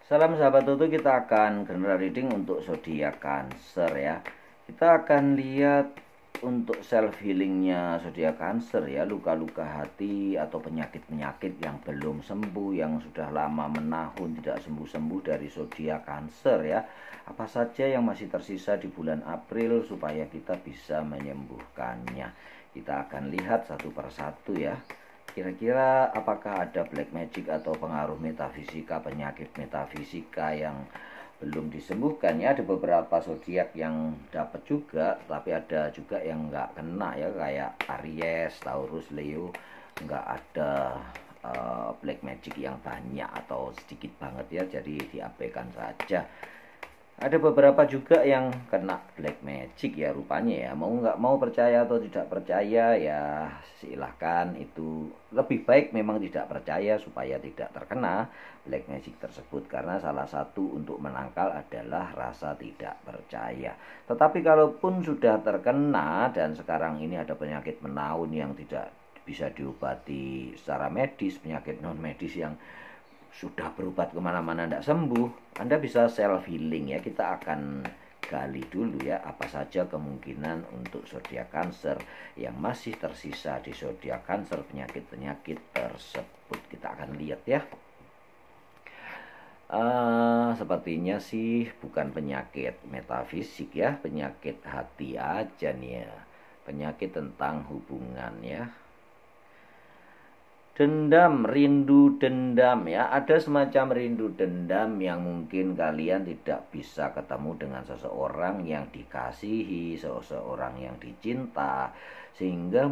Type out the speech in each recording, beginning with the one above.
Salam sahabat Tutu, kita akan general reading untuk zodiak Cancer ya. Kita akan lihat untuk self healingnya zodiak Cancer ya, luka-luka hati atau penyakit-penyakit yang belum sembuh, yang sudah lama menahun tidak sembuh-sembuh dari zodiak Cancer ya. Apa saja yang masih tersisa di bulan April supaya kita bisa menyembuhkannya. Kita akan lihat satu persatu ya. Kira-kira apakah ada black magic atau pengaruh metafisika, penyakit metafisika yang belum disembuhkan ya. Ada beberapa zodiak yang dapat juga, tapi ada juga yang nggak kena ya, kayak Aries, Taurus, Leo. Nggak ada black magic yang banyak atau sedikit banget ya, jadi diabaikan saja. Ada beberapa juga yang kena black magic ya rupanya ya. Mau nggak mau percaya atau tidak percaya ya silahkan, itu lebih baik memang tidak percaya supaya tidak terkena black magic tersebut, karena salah satu untuk menangkal adalah rasa tidak percaya. Tetapi kalaupun sudah terkena dan sekarang ini ada penyakit menaun yang tidak bisa diobati secara medis, penyakit non medis yang sudah berobat kemana-mana tidak sembuh, Anda bisa self healing ya. Kita akan gali dulu ya, apa saja kemungkinan untuk zodiak Cancer yang masih tersisa di zodiak Cancer, penyakit-penyakit tersebut. Kita akan lihat ya. Sepertinya sih bukan penyakit metafisik ya, penyakit hati aja nih ya, penyakit tentang hubungan ya. Dendam, rindu dendam ya. Ada semacam rindu dendam yang mungkin kalian tidak bisa ketemu dengan seseorang yang dikasihi, seseorang yang dicinta, sehingga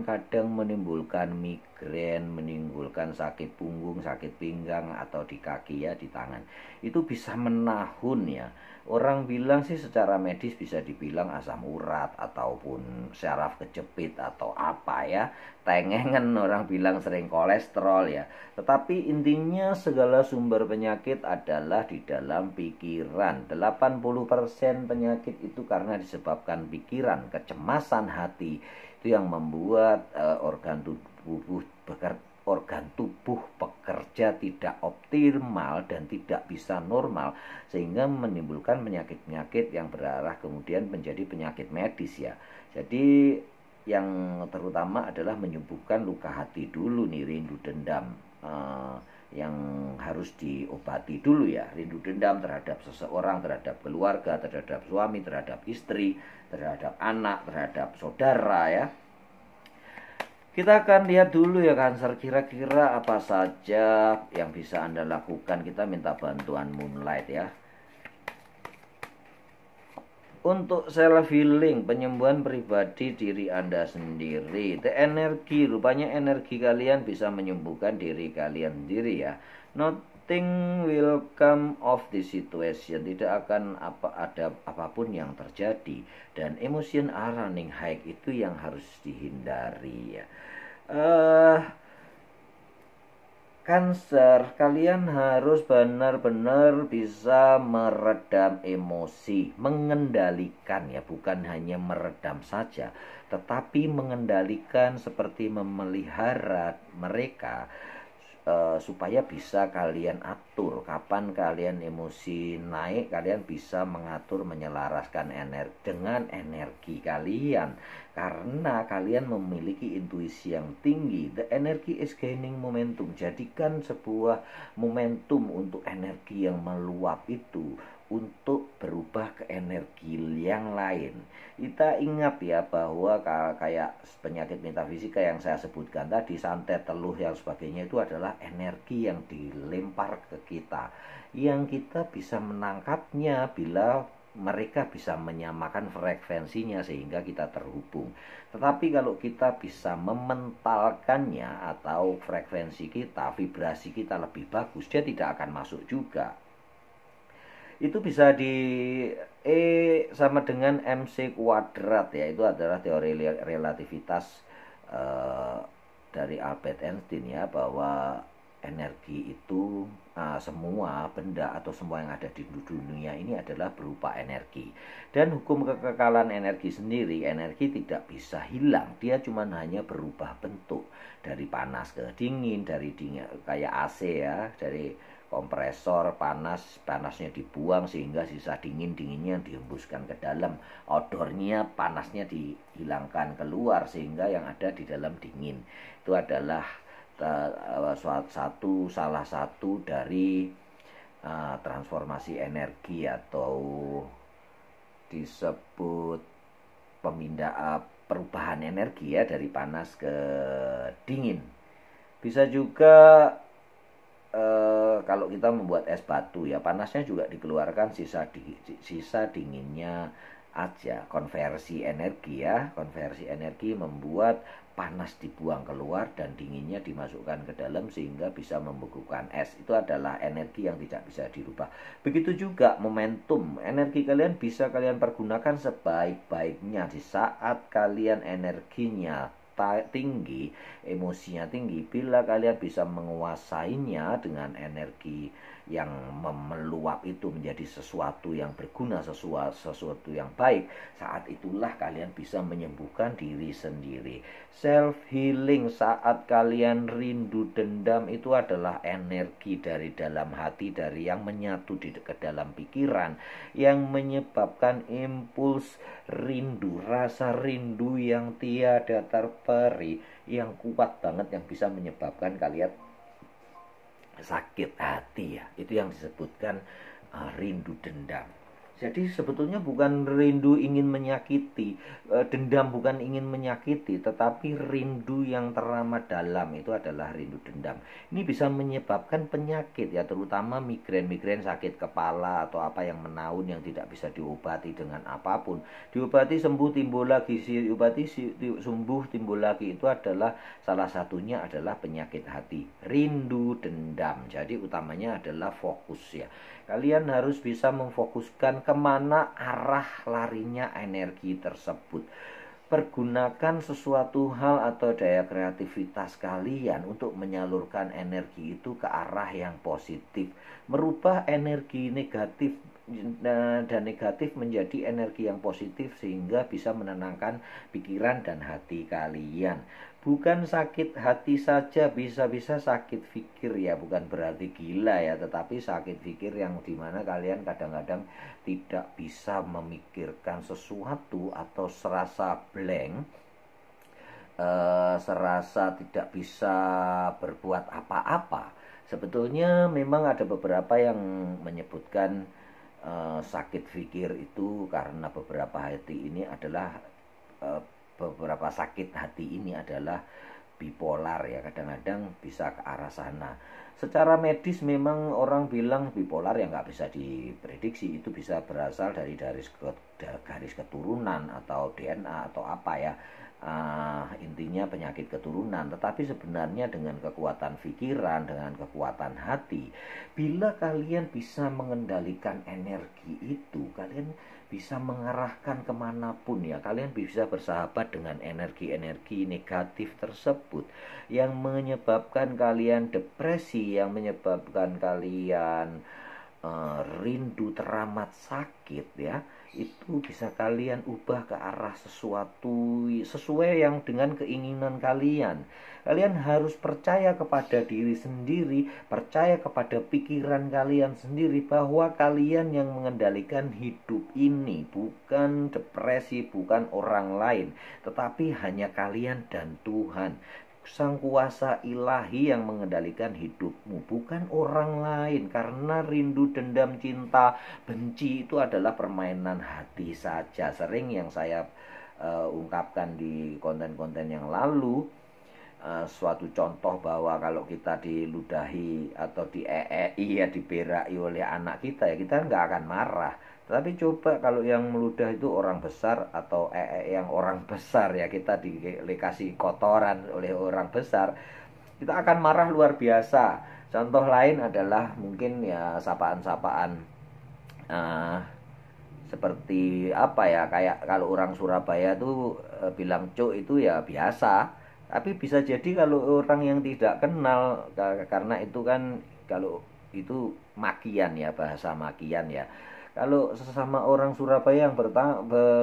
kadang menimbulkan migrain, menimbulkan sakit punggung, sakit pinggang atau di kaki ya, di tangan. Itu bisa menahun ya. Orang bilang sih secara medis bisa dibilang asam urat ataupun syaraf kejepit atau apa ya, tengengan orang bilang, sering kolesterol ya. Tetapi intinya segala sumber penyakit adalah di dalam pikiran. 80% penyakit itu karena disebabkan pikiran, kecemasan hati. Itu yang membuat organ tubuh bekerja tidak optimal dan tidak bisa normal, sehingga menimbulkan penyakit-penyakit yang berarah kemudian menjadi penyakit medis ya. Jadi yang terutama adalah menyembuhkan luka hati dulu nih, rindu dendam yang harus diobati dulu ya. Rindu dendam terhadap seseorang, terhadap keluarga, terhadap suami, terhadap istri, terhadap anak, terhadap saudara ya. Kita akan lihat dulu ya Cancer, kira-kira apa saja yang bisa Anda lakukan. Kita minta bantuan Moonlight ya. Untuk self healing, penyembuhan pribadi diri Anda sendiri. The energi, rupanya energi kalian bisa menyembuhkan diri kalian sendiri ya. Nothing will come of this situation. Tidak akan ada apapun yang terjadi. Dan emotion are running high, itu yang harus dihindari ya. Cancer, kalian harus benar-benar bisa meredam emosi, mengendalikan ya, bukan hanya meredam saja, tetapi mengendalikan seperti memelihara mereka, supaya bisa kalian atur kapan kalian emosi naik. Kalian bisa mengatur, menyelaraskan dengan energi kalian, karena kalian memiliki intuisi yang tinggi. The energy is gaining momentum. Jadikan sebuah momentum untuk energi yang meluap itu untuk berubah ke energi yang lain. Kita ingat ya bahwa kayak penyakit metafisika yang saya sebutkan tadi, santet, teluh, yang sebagainya, itu adalah energi yang dilempar ke kita, yang kita bisa menangkapnya bila mereka bisa menyamakan frekuensinya sehingga kita terhubung. Tetapi kalau kita bisa mementalkannya atau frekuensi kita, vibrasi kita lebih bagus, dia tidak akan masuk juga. Itu bisa di E sama dengan MC kuadrat ya. Itu adalah teori relativitas dari Albert Einstein ya, bahwa energi itu semua benda atau semua yang ada di dunia ini adalah berupa energi. Dan hukum kekekalan energi sendiri, energi tidak bisa hilang, dia cuma hanya berubah bentuk, dari panas ke dingin, dari dingin kayak AC ya, dari kompresor panasnya dibuang sehingga sisa dinginnya dihembuskan ke dalam, outdoornya panasnya dihilangkan keluar sehingga yang ada di dalam dingin. Itu adalah salah satu dari transformasi energi atau disebut perubahan energi ya, dari panas ke dingin. Bisa juga kalau kita membuat es batu ya, panasnya juga dikeluarkan, sisa dinginnya aja. Konversi energi membuat panas dibuang keluar dan dinginnya dimasukkan ke dalam sehingga bisa membekukan es. Itu adalah energi yang tidak bisa dirubah. Begitu juga momentum, energi kalian bisa kalian pergunakan sebaik-baiknya. Di saat kalian energinya tinggi, emosinya tinggi, bila kalian bisa menguasainya dengan energi yang meluap itu menjadi sesuatu yang berguna, sesuatu yang baik, saat itulah kalian bisa menyembuhkan diri sendiri. Self healing saat kalian rindu dendam itu adalah energi dari dalam hati, dari yang menyatu ke dalam pikiran, yang menyebabkan impuls rindu, rasa rindu yang tiada terperi, yang kuat banget, yang bisa menyebabkan kalian sakit hati ya. Itu yang disebutkan rindu dendam. Jadi sebetulnya bukan rindu ingin menyakiti, dendam bukan ingin menyakiti, tetapi rindu yang teramat dalam itu adalah rindu dendam. Ini bisa menyebabkan penyakit ya, terutama migrain, sakit kepala atau apa yang menaun yang tidak bisa diobati dengan apapun. Diobati sembuh timbul lagi, sembuh timbul lagi, itu adalah salah satunya adalah penyakit hati, rindu dendam. Jadi utamanya adalah fokus ya. Kalian harus bisa memfokuskan kemana arah larinya energi tersebut. Pergunakan sesuatu hal atau daya kreativitas kalian untuk menyalurkan energi itu ke arah yang positif. Merubah energi negatif dan negatif menjadi energi yang positif sehingga bisa menenangkan pikiran dan hati kalian. Bukan sakit hati saja, bisa-bisa sakit pikir ya, bukan berarti gila ya, tetapi sakit pikir yang dimana kalian kadang-kadang tidak bisa memikirkan sesuatu atau serasa blank, serasa tidak bisa berbuat apa-apa. Sebetulnya memang ada beberapa yang menyebutkan sakit pikir itu karena beberapa sakit hati ini adalah bipolar ya, kadang-kadang bisa ke arah sana. Secara medis memang orang bilang bipolar yang nggak bisa diprediksi, itu bisa berasal dari garis keturunan atau DNA atau apa ya, intinya penyakit keturunan. Tetapi sebenarnya dengan kekuatan pikiran, dengan kekuatan hati, bila kalian bisa mengendalikan energi itu, kalian bisa mengarahkan kemanapun ya. Kalian bisa bersahabat dengan energi-energi negatif tersebut yang menyebabkan kalian depresi, yang menyebabkan kalian rindu teramat sakit ya. Itu bisa kalian ubah ke arah sesuatu sesuai yang dengan keinginan kalian. Kalian harus percaya kepada diri sendiri, percaya kepada pikiran kalian sendiri bahwa kalian yang mengendalikan hidup ini, bukan depresi, bukan orang lain, tetapi hanya kalian dan Tuhan. Sang kuasa ilahi yang mengendalikan hidupmu, bukan orang lain. Karena rindu, dendam, cinta, benci itu adalah permainan hati saja. Sering yang saya ungkapkan di konten-konten yang lalu, suatu contoh bahwa kalau kita diludahi atau dieei ya, diberai oleh anak kita ya, kita nggak akan marah. Tapi coba kalau yang meludah itu orang besar atau yang orang besar ya, kita dikasih kotoran oleh orang besar, kita akan marah luar biasa. Contoh lain adalah mungkin ya sapaan-sapaan seperti apa ya, kayak kalau orang Surabaya tuh bilang cuk itu ya biasa. Tapi bisa jadi kalau orang yang tidak kenal, karena itu kan kalau itu makian ya, bahasa makian ya. Kalau sesama orang Surabaya yang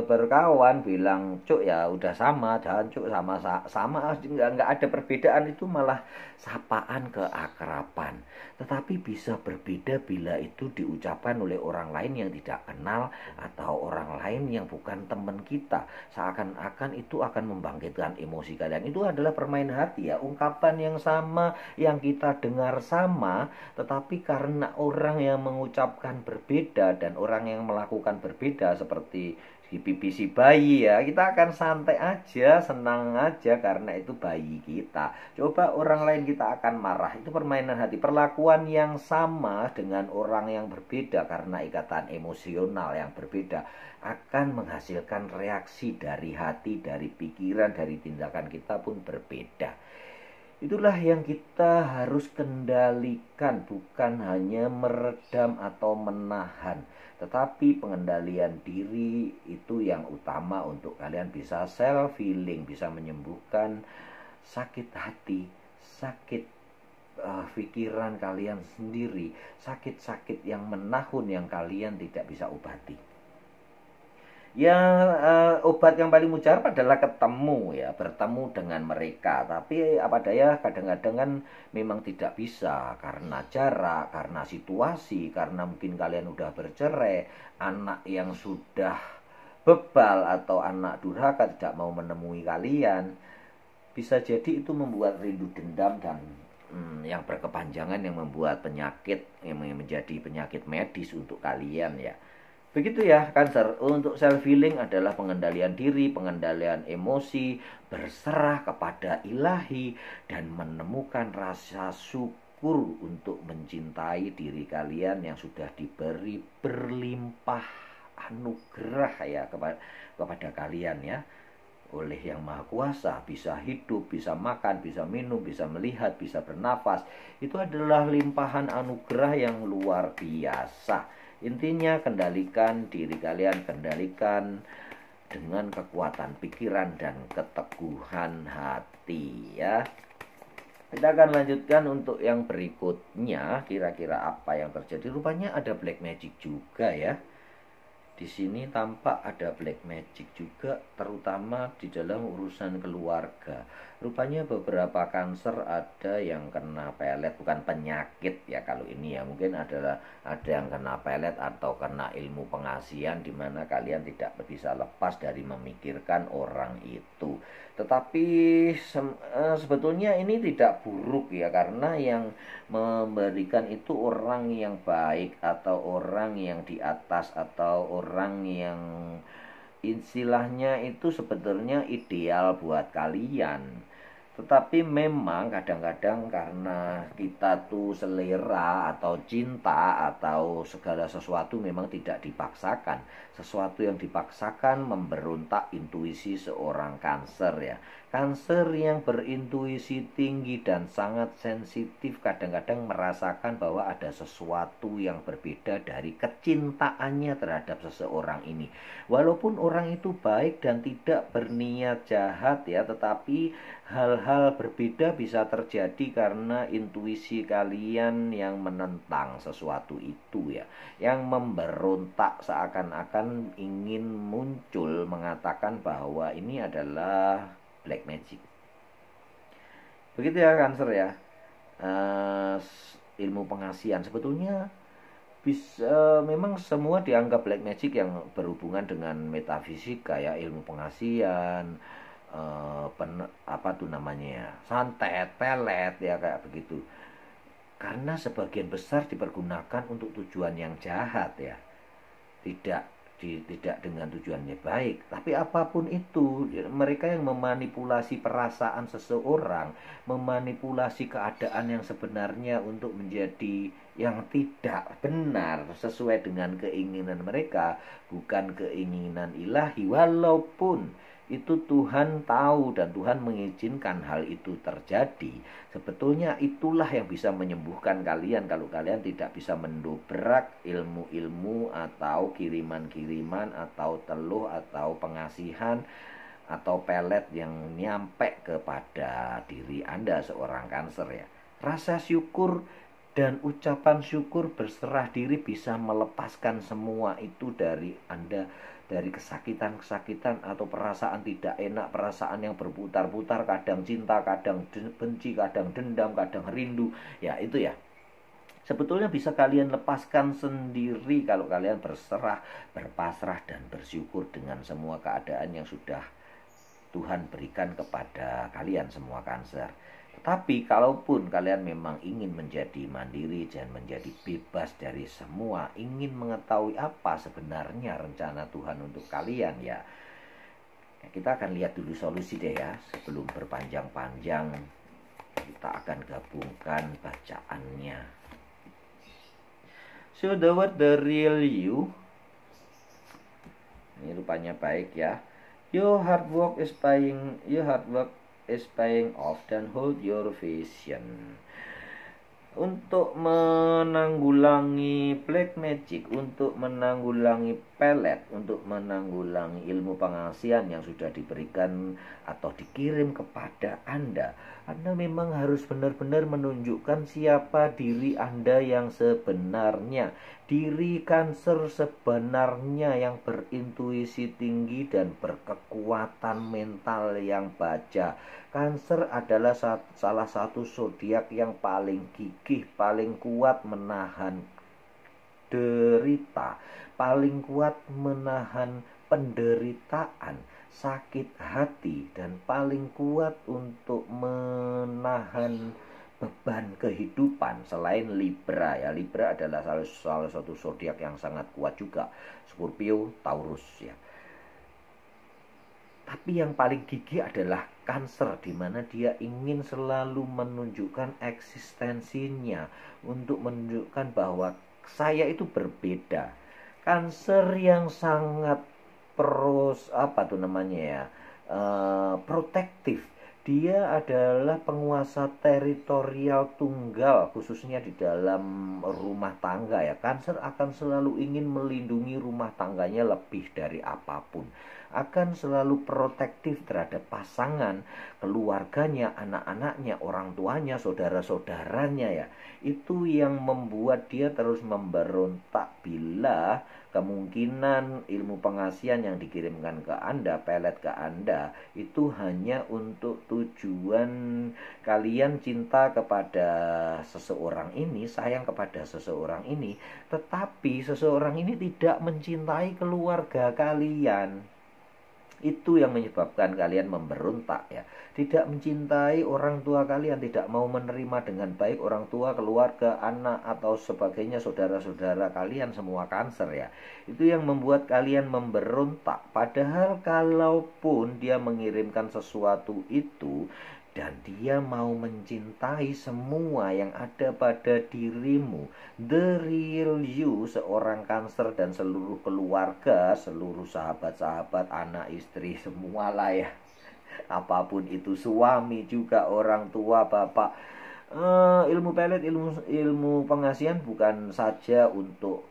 berkawan bilang cuk ya udah sama, dan cuk sama nggak ada perbedaan, itu malah sapaan keakraban. tetapi bisa berbeda bila itu diucapkan oleh orang lain yang tidak kenal atau orang lain yang bukan teman kita. Seakan-akan itu akan membangkitkan emosi kalian. Itu adalah permainan hati ya, ungkapan yang sama, yang kita dengar sama, tetapi karena orang yang mengucapkan berbeda dan orang yang melakukan berbeda, seperti si pipi si bayi ya, kita akan santai aja, senang aja karena itu bayi kita. Coba orang lain, kita akan marah. Itu permainan hati, perlakuan yang sama dengan orang yang berbeda karena ikatan emosional yang berbeda akan menghasilkan reaksi dari hati, dari pikiran, dari tindakan kita pun berbeda. Itulah yang kita harus kendalikan, bukan hanya meredam atau menahan, tetapi pengendalian diri itu yang utama untuk kalian bisa self healing, bisa menyembuhkan sakit hati, sakit pikiran kalian sendiri, sakit-sakit yang menahun yang kalian tidak bisa obati. Ya, obat yang paling mujarab adalah ketemu ya, bertemu dengan mereka. Tapi apa daya, kadang-kadang kan memang tidak bisa karena jarak, karena situasi, karena mungkin kalian udah bercerai, anak yang sudah bebal atau anak durhaka tidak mau menemui kalian. Bisa jadi itu membuat rindu dendam dan yang berkepanjangan, yang membuat penyakit, yang menjadi penyakit medis untuk kalian ya. Begitu ya, Cancer. Untuk self healing adalah pengendalian diri, pengendalian emosi, berserah kepada ilahi, dan menemukan rasa syukur untuk mencintai diri kalian yang sudah diberi berlimpah anugerah ya kepada kalian ya, oleh Yang Maha Kuasa. Bisa hidup, bisa makan, bisa minum, bisa melihat, bisa bernafas. Itu adalah limpahan anugerah yang luar biasa. Intinya kendalikan diri kalian, kendalikan dengan kekuatan pikiran dan keteguhan hati ya. Kita akan lanjutkan untuk yang berikutnya, kira-kira apa yang terjadi. Rupanya ada black magic juga ya. Di sini tampak ada black magic juga, terutama di dalam urusan keluarga. Rupanya beberapa Cancer ada yang kena pelet, bukan penyakit ya kalau ini ya, mungkin ada yang kena pelet atau kena ilmu pengasihan, di mana kalian tidak bisa lepas dari memikirkan orang itu. Tetapi sebetulnya ini tidak buruk ya, karena yang memberikan itu orang yang baik atau orang yang di atas atau orang yang istilahnya itu sebetulnya ideal buat kalian. Tetapi memang kadang-kadang karena kita tuh selera atau cinta atau segala sesuatu memang tidak dipaksakan. Sesuatu yang dipaksakan memberontak intuisi seorang Cancer ya. Cancer yang berintuisi tinggi dan sangat sensitif kadang-kadang merasakan bahwa ada sesuatu yang berbeda dari kecintaannya terhadap seseorang ini. Walaupun orang itu baik dan tidak berniat jahat ya, tetapi hal-hal berbeda bisa terjadi karena intuisi kalian yang menentang sesuatu itu ya, yang memberontak seakan-akan ingin muncul mengatakan bahwa ini adalah black magic. Begitu ya Cancer ya. Ilmu pengasihan sebetulnya bisa, memang semua dianggap black magic yang berhubungan dengan metafisika ya, ilmu pengasihan, apa tuh namanya, santet, pelet ya, kayak begitu. Karena sebagian besar dipergunakan untuk tujuan yang jahat ya, tidak dengan tujuannya baik. Tapi apapun itu, mereka yang memanipulasi perasaan seseorang, memanipulasi keadaan yang sebenarnya untuk menjadi yang tidak benar sesuai dengan keinginan mereka, bukan keinginan ilahi. Walaupun itu Tuhan tahu dan Tuhan mengizinkan hal itu terjadi, sebetulnya itulah yang bisa menyembuhkan kalian kalau kalian tidak bisa mendobrak ilmu-ilmu atau kiriman-kiriman atau teluh atau pengasihan atau pelet yang nyampe kepada diri Anda seorang Cancer ya. Rasa syukur dan ucapan syukur, berserah diri bisa melepaskan semua itu dari Anda, dari kesakitan-kesakitan atau perasaan tidak enak, perasaan yang berputar-putar, kadang cinta, kadang benci, kadang dendam, kadang rindu. Ya itu ya. Sebetulnya bisa kalian lepaskan sendiri kalau kalian berserah, berpasrah, dan bersyukur dengan semua keadaan yang sudah Tuhan berikan kepada kalian semua Cancer. Tetapi kalaupun kalian memang ingin menjadi mandiri dan menjadi bebas dari semua, ingin mengetahui apa sebenarnya rencana Tuhan untuk kalian, ya kita akan lihat dulu solusi deh ya. Sebelum berpanjang-panjang, kita akan gabungkan bacaannya. So the word the real you, ini rupanya baik ya. Your hard work is paying off, dan hold your vision. Untuk menanggulangi black magic, untuk menanggulangi pelet, untuk menanggulangi ilmu pengasihan yang sudah diberikan atau dikirim kepada Anda memang harus benar-benar menunjukkan siapa diri Anda yang sebenarnya. Diri Cancer sebenarnya yang berintuisi tinggi dan berkekuatan mental yang baja. Cancer adalah salah satu zodiak yang paling gigih, paling kuat menahan derita, paling kuat menahan penderitaan, sakit hati, dan paling kuat untuk menahan beban kehidupan. Selain Libra ya, Libra adalah salah satu zodiak yang sangat kuat juga, Scorpio, Taurus ya. Tapi yang paling gigih adalah Cancer, di mana dia ingin selalu menunjukkan eksistensinya, untuk menunjukkan bahwa saya itu berbeda. Cancer yang sangat protektif. Dia adalah penguasa teritorial tunggal, khususnya di dalam rumah tangga ya. Cancer akan selalu ingin melindungi rumah tangganya lebih dari apapun. Akan selalu protektif terhadap pasangan, keluarganya, anak-anaknya, orang tuanya, saudara-saudaranya ya. Itu yang membuat dia terus memberontak bila kemungkinan ilmu pengasihan yang dikirimkan ke Anda, pelet ke Anda, itu hanya untuk tujuan kalian cinta kepada seseorang ini, sayang kepada seseorang ini, tetapi seseorang ini tidak mencintai keluarga kalian. Itu yang menyebabkan kalian memberontak ya. Tidak mencintai orang tua kalian, tidak mau menerima dengan baik orang tua, keluarga, anak, atau sebagainya, saudara-saudara kalian semua Cancer ya. Itu yang membuat kalian memberontak. Padahal kalaupun dia mengirimkan sesuatu itu, dan dia mau mencintai semua yang ada pada dirimu, the real you, seorang Cancer dan seluruh keluarga, seluruh sahabat-sahabat, anak, istri, semualah ya. Apapun itu, suami juga, orang tua, bapak. Ilmu pelet, ilmu pengasihan bukan saja untuk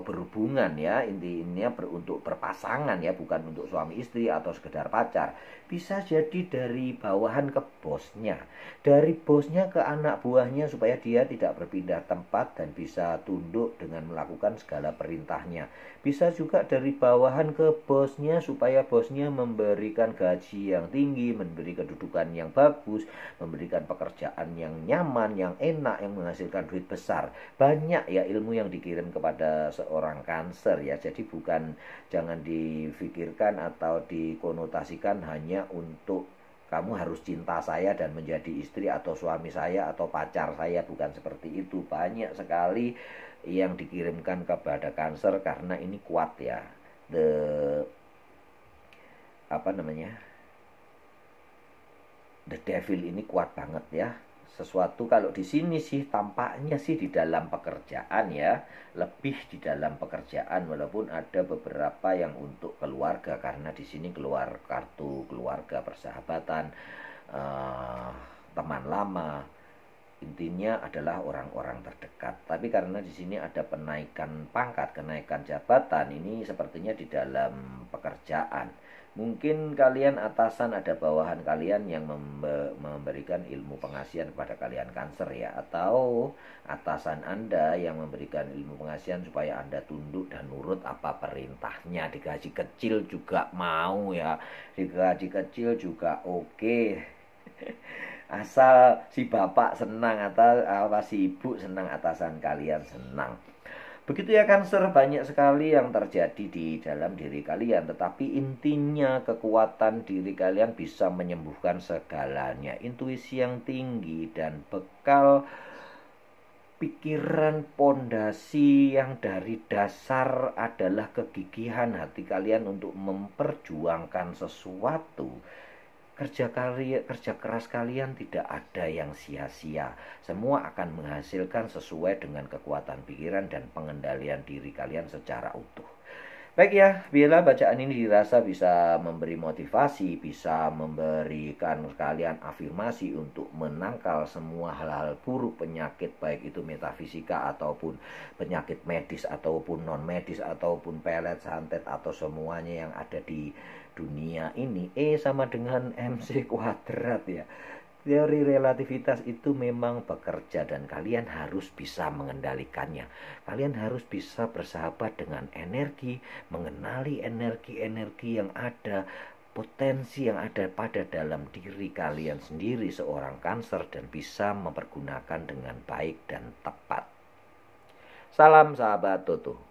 berhubungan ya, intinya untuk berpasangan ya, bukan untuk suami istri atau sekedar pacar. Bisa jadi dari bawahan ke bosnya, dari bosnya ke anak buahnya, supaya dia tidak berpindah tempat dan bisa tunduk dengan melakukan segala perintahnya. Bisa juga dari bawahan ke bosnya, supaya bosnya memberikan gaji yang tinggi, memberi kedudukan yang bagus, memberikan pekerjaan yang nyaman, yang enak, yang menghasilkan duit besar. Banyak ya ilmu yang dikirim kepada seorang Cancer ya. Jadi jangan difikirkan atau dikonotasikan hanya untuk kamu harus cinta saya dan menjadi istri atau suami saya atau pacar saya. Bukan seperti itu. Banyak sekali yang dikirimkan kepada Cancer karena ini kuat ya. The devil ini kuat banget ya. Sesuatu kalau di sini sih tampaknya sih di dalam pekerjaan ya, lebih di dalam pekerjaan, walaupun ada beberapa yang untuk keluarga, karena di sini keluar kartu keluarga, persahabatan, teman lama, intinya adalah orang-orang terdekat. Tapi karena di sini ada penaikan pangkat, kenaikan jabatan, ini sepertinya di dalam pekerjaan. Mungkin kalian atasan, ada bawahan kalian yang memberikan ilmu pengasihan kepada kalian Cancer ya, atau atasan Anda yang memberikan ilmu pengasihan supaya Anda tunduk dan nurut apa perintahnya. Digaji kecil juga mau ya, digaji kecil juga oke. Asal si bapak senang atau si ibu senang, atasan kalian senang. Begitu ya Cancer, banyak sekali yang terjadi di dalam diri kalian. Tetapi intinya kekuatan diri kalian bisa menyembuhkan segalanya. Intuisi yang tinggi dan bekal pikiran pondasi yang dari dasar adalah kegigihan hati kalian untuk memperjuangkan sesuatu. Kerja keras kalian tidak ada yang sia-sia. Semua akan menghasilkan sesuai dengan kekuatan pikiran dan pengendalian diri kalian secara utuh. Baik ya, bila bacaan ini dirasa bisa memberi motivasi, bisa memberikan kalian afirmasi untuk menangkal semua hal-hal buruk, penyakit baik itu metafisika ataupun penyakit medis ataupun non medis ataupun pelet, santet atau semuanya yang ada di dunia ini. E sama dengan MC kuadrat ya. Teori relativitas itu memang bekerja dan kalian harus bisa mengendalikannya. Kalian harus bisa bersahabat dengan energi, mengenali energi-energi yang ada, potensi yang ada pada dalam diri kalian sendiri seorang Cancer, dan bisa mempergunakan dengan baik dan tepat. Salam sahabat Toto.